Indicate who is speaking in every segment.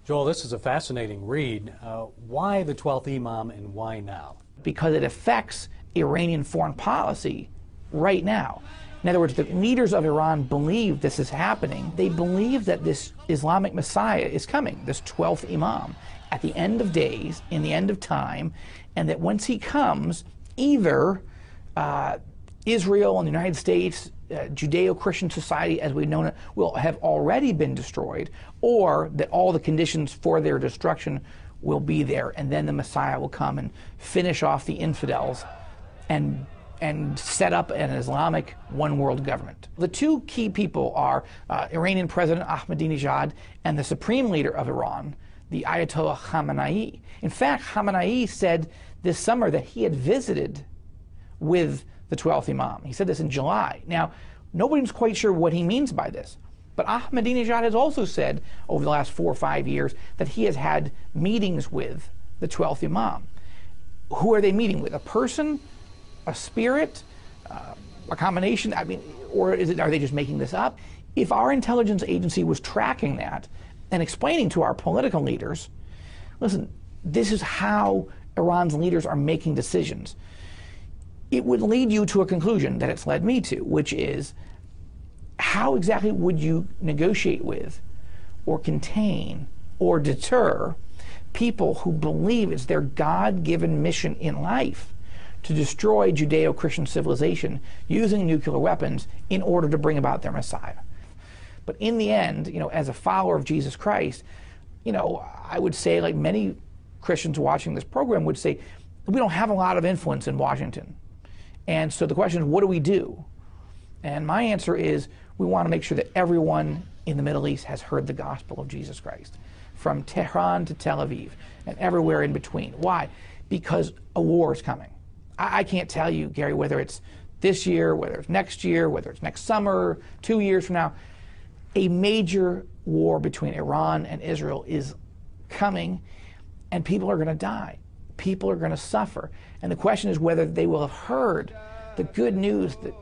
Speaker 1: Joel, this is a fascinating read. Why the 12th Imam and why now?
Speaker 2: Because it affects Iranian foreign policy right now. In other words, the leaders of Iran believe this is happening. They believe that this Islamic Messiah is coming, this 12th Imam, at the end of days, in the end of time, and that once he comes, either Israel and the United States, Judeo-Christian society as we've known it, will have already been destroyed, or that all the conditions for their destruction will be there, and then the Messiah will come and finish off the infidels and set up an Islamic one-world government. The two key people are Iranian President Ahmadinejad and the supreme leader of Iran, the Ayatollah Khamenei. In fact, Khamenei said this summer that he had visited with the 12th Imam. He said this in July. Now, nobody's quite sure what he means by this, but Ahmadinejad has also said over the last 4 or 5 years that he has had meetings with the 12th Imam. Who are they meeting with? A person? A spirit? A combination? I mean, or are they just making this up? If our intelligence agency was tracking that and explaining to our political leaders, listen, this is how Iran's leaders are making decisions, it would lead you to a conclusion that it's led me to, which is, how exactly would you negotiate with or contain or deter people who believe it's their God-given mission in life to destroy Judeo-Christian civilization using nuclear weapons in order to bring about their Messiah? But in the end, you know, as a follower of Jesus Christ, you know, I would say, like many Christians watching this program would say, we don't have a lot of influence in Washington. And so the question is, what do we do? And my answer is, we want to make sure that everyone in the Middle East has heard the gospel of Jesus Christ, from Tehran to Tel Aviv and everywhere in between. Why? Because a war is coming. I can't tell you, Gary, whether it's this year, whether it's next year, whether it's next summer, 2 years from now. A major war between Iran and Israel is coming, and people are going to die. People are going to suffer. And the question is whether they will have heard the good news that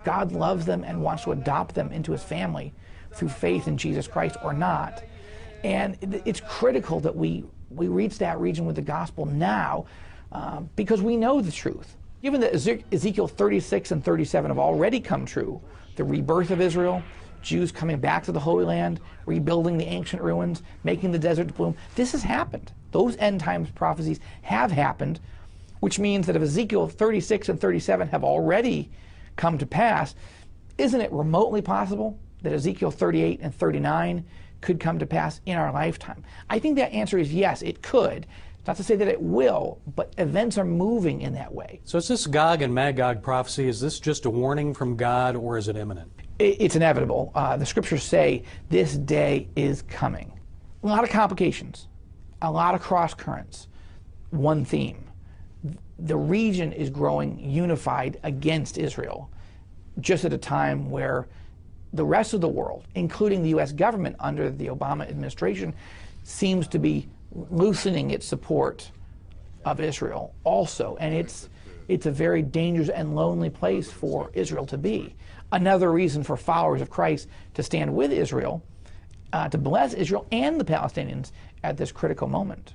Speaker 2: God loves them and wants to adopt them into his family through faith in Jesus Christ or not. And it's critical that we reach that region with the gospel now, because we know the truth. Given that Ezekiel 36 and 37 have already come true, the rebirth of Israel, Jews coming back to the Holy Land, rebuilding the ancient ruins, making the desert bloom, this has happened. Those end times prophecies have happened, which means that if Ezekiel 36 and 37 have already come to pass, isn't it remotely possible that Ezekiel 38 and 39 could come to pass in our lifetime? I think that answer is yes, it could. Not to say that it will, but events are moving in that way.
Speaker 1: So is this Gog and Magog prophecy, is this just a warning from God, or is it imminent?
Speaker 2: It's inevitable. The scriptures say this day is coming. A lot of complications, a lot of cross currents, one theme. The region is growing unified against Israel, just at a time where the rest of the world, including the U.S. government under the Obama administration, seems to be loosening its support of Israel also. And it's a very dangerous and lonely place for Israel to be. Another reason for followers of Christ to stand with Israel, to bless Israel and the Palestinians at this critical moment.